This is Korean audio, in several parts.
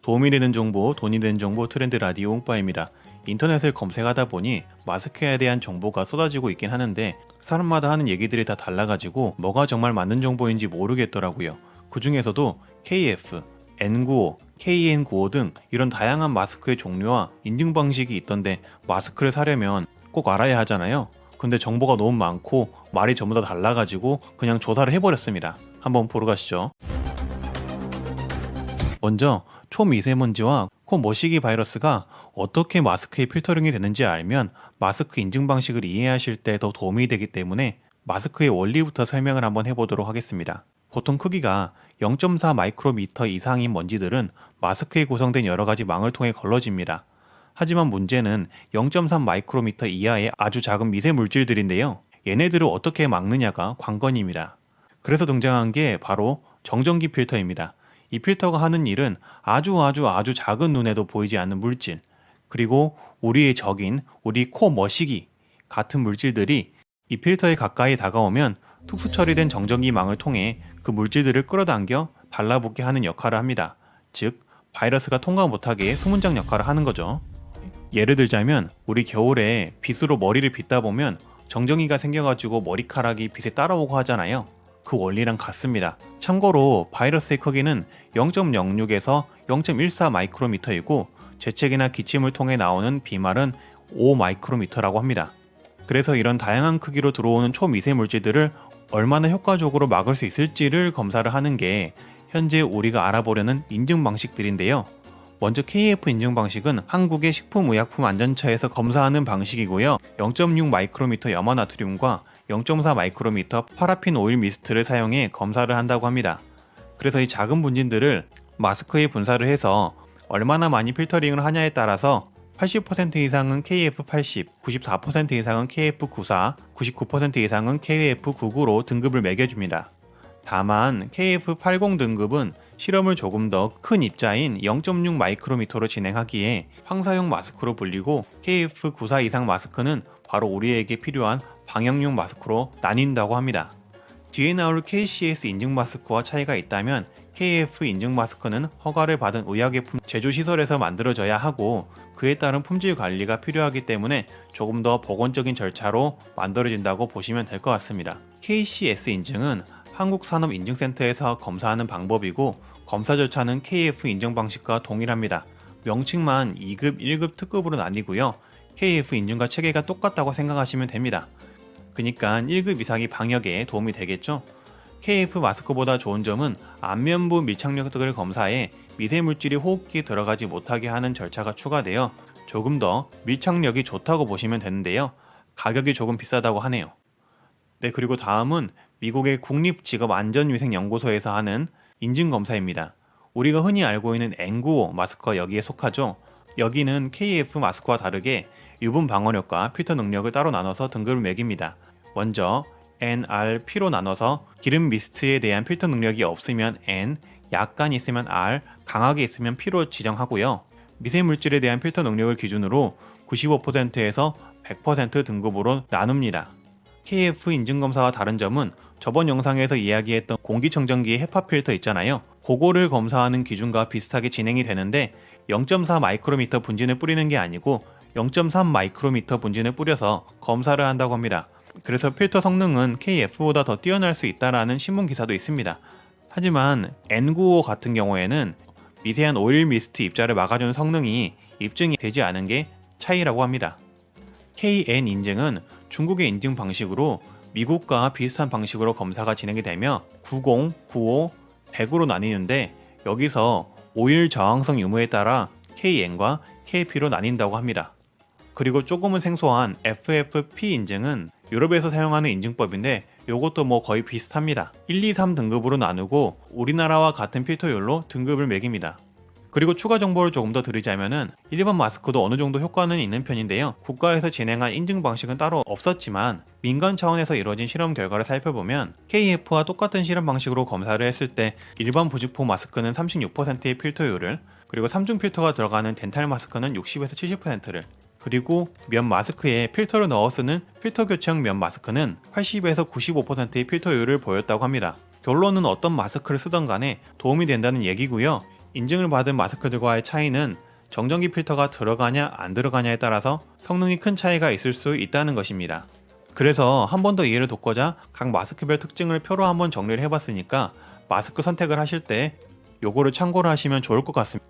도움이 되는 정보, 돈이 되는 정보 트렌드 라디오 홍빠입니다. 인터넷을 검색하다 보니 마스크에 대한 정보가 쏟아지고 있긴 하는데 사람마다 하는 얘기들이 다 달라가지고 뭐가 정말 맞는 정보인지 모르겠더라고요. 그 중에서도 KF, N95, KN95 등 이런 다양한 마스크의 종류와 인증 방식이 있던데 마스크를 사려면 꼭 알아야 하잖아요. 근데 정보가 너무 많고 말이 전부 다 달라가지고 그냥 조사를 해버렸습니다. 한번 보러 가시죠. 먼저 초미세먼지와 코머시기 바이러스가 어떻게 마스크에 필터링이 되는지 알면 마스크 인증 방식을 이해하실 때 더 도움이 되기 때문에 마스크의 원리부터 설명을 한번 해보도록 하겠습니다. 보통 크기가 0.4 마이크로미터 이상인 먼지들은 마스크에 구성된 여러 가지 망을 통해 걸러집니다. 하지만 문제는 0.3 마이크로미터 이하의 아주 작은 미세 물질들인데요. 얘네들을 어떻게 막느냐가 관건입니다. 그래서 등장한 게 바로 정전기 필터입니다. 이 필터가 하는 일은 아주 작은 눈에도 보이지 않는 물질, 그리고 우리의 적인 우리 코 머시기 같은 물질들이 이 필터에 가까이 다가오면 특수 처리된 정전기 망을 통해 그 물질들을 끌어당겨 달라붙게 하는 역할을 합니다. 즉, 바이러스가 통과 못하게 소문장 역할을 하는 거죠. 예를 들자면 우리 겨울에 빗으로 머리를 빗다 보면 정전기가 생겨가지고 머리카락이 빗에 따라오고 하잖아요. 그 원리랑 같습니다. 참고로 바이러스의 크기는 0.06에서 0.14 마이크로미터이고 재채기나 기침을 통해 나오는 비말은 5 마이크로미터라고 합니다. 그래서 이런 다양한 크기로 들어오는 초미세 물질들을 얼마나 효과적으로 막을 수 있을지를 검사를 하는 게 현재 우리가 알아보려는 인증 방식들인데요. 먼저 KF 인증 방식은 한국의 식품의약품안전처에서 검사하는 방식이고요. 0.6 마이크로미터 염화나트륨과 0.4 마이크로미터 파라핀 오일 미스트를 사용해 검사를 한다고 합니다. 그래서 이 작은 분진들을 마스크에 분사를 해서 얼마나 많이 필터링을 하냐에 따라서 80% 이상은 KF80, 94% 이상은 KF94, 99% 이상은 KF99로 등급을 매겨줍니다. 다만 KF80 등급은 실험을 조금 더 큰 입자인 0.6 마이크로미터로 진행하기에 황사용 마스크로 불리고 KF94 이상 마스크는 바로 우리에게 필요한 방역용 마스크로 나뉜다고 합니다. 뒤에 나올 KCS 인증 마스크와 차이가 있다면 KF 인증 마스크는 허가를 받은 의약예품 제조시설에서 만들어져야 하고 그에 따른 품질 관리가 필요하기 때문에 조금 더 보건적인 절차로 만들어진다고 보시면 될 것 같습니다. KCS 인증은 한국산업인증센터에서 검사하는 방법이고 검사 절차는 KF 인증 방식과 동일합니다. 명칭만 2급, 1급, 특급으로 나뉘고요. KF 인증과 체계가 똑같다고 생각하시면 됩니다. 그러니까 1급 이상이 방역에 도움이 되겠죠? KF 마스크보다 좋은 점은 안면부 밀착력 등을 검사해 미세물질이 호흡기에 들어가지 못하게 하는 절차가 추가되어 조금 더 밀착력이 좋다고 보시면 되는데요. 가격이 조금 비싸다고 하네요. 네, 그리고 다음은 미국의 국립직업안전위생연구소에서 하는 인증검사입니다. 우리가 흔히 알고 있는 N95 마스크가 여기에 속하죠. 여기는 KF 마스크와 다르게 유분 방어력과 필터 능력을 따로 나눠서 등급을 매깁니다. 먼저 N, R, P로 나눠서 기름 미스트에 대한 필터 능력이 없으면 N, 약간 있으면 R, 강하게 있으면 P로 지정하고요. 미세물질에 대한 필터 능력을 기준으로 95%에서 100% 등급으로 나눕니다. KF 인증검사와 다른 점은 저번 영상에서 이야기했던 공기청정기의 헤파 필터 있잖아요. 그거를 검사하는 기준과 비슷하게 진행이 되는데 0.4 마이크로미터 분진을 뿌리는 게 아니고 0.3 마이크로미터 분진을 뿌려서 검사를 한다고 합니다. 그래서 필터 성능은 KF보다 더 뛰어날 수 있다라는 신문 기사도 있습니다. 하지만 N95 같은 경우에는 미세한 오일 미스트 입자를 막아주는 성능이 입증이 되지 않은 게 차이라고 합니다. KN 인증은 중국의 인증 방식으로 미국과 비슷한 방식으로 검사가 진행이 되며 90, 95, 100으로 나뉘는데 여기서 오일 저항성 유무에 따라 KN과 KP로 나뉜다고 합니다. 그리고 조금은 생소한 FFP 인증은 유럽에서 사용하는 인증법인데 이것도 거의 비슷합니다. 1, 2, 3 등급으로 나누고 우리나라와 같은 필터율로 등급을 매깁니다. 그리고 추가 정보를 조금 더 드리자면은 일반 마스크도 어느 정도 효과는 있는 편인데요. 국가에서 진행한 인증 방식은 따로 없었지만 민간 차원에서 이루어진 실험 결과를 살펴보면 KF와 똑같은 실험 방식으로 검사를 했을 때 일반 부직포 마스크는 36%의 필터율을, 그리고 3중 필터가 들어가는 덴탈 마스크는 60에서 70%를, 그리고 면 마스크에 필터를 넣어 쓰는 필터 교체형 면 마스크는 80에서 95%의 필터율을 보였다고 합니다. 결론은 어떤 마스크를 쓰던 간에 도움이 된다는 얘기고요. 인증을 받은 마스크들과의 차이는 정전기 필터가 들어가냐 안 들어가냐에 따라서 성능이 큰 차이가 있을 수 있다는 것입니다. 그래서 한 번 더 이해를 돕고자 각 마스크별 특징을 표로 한번 정리를 해봤으니까 마스크 선택을 하실 때 요거를 참고를 하시면 좋을 것 같습니다.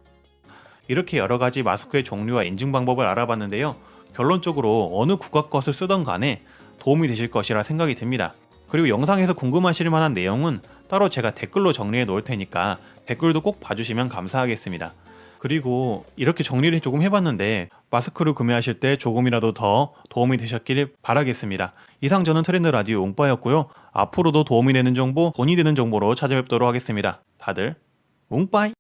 이렇게 여러 가지 마스크의 종류와 인증 방법을 알아봤는데요. 결론적으로 어느 국가 것을 쓰던 간에 도움이 되실 것이라 생각이 듭니다. 그리고 영상에서 궁금하실 만한 내용은 따로 제가 댓글로 정리해 놓을 테니까 댓글도 꼭 봐주시면 감사하겠습니다. 그리고 이렇게 정리를 조금 해봤는데 마스크를 구매하실 때 조금이라도 더 도움이 되셨길 바라겠습니다. 이상 저는 트렌드 라디오 웅빠였고요. 앞으로도 도움이 되는 정보, 돈이 되는 정보로 찾아뵙도록 하겠습니다. 다들 웅빠이!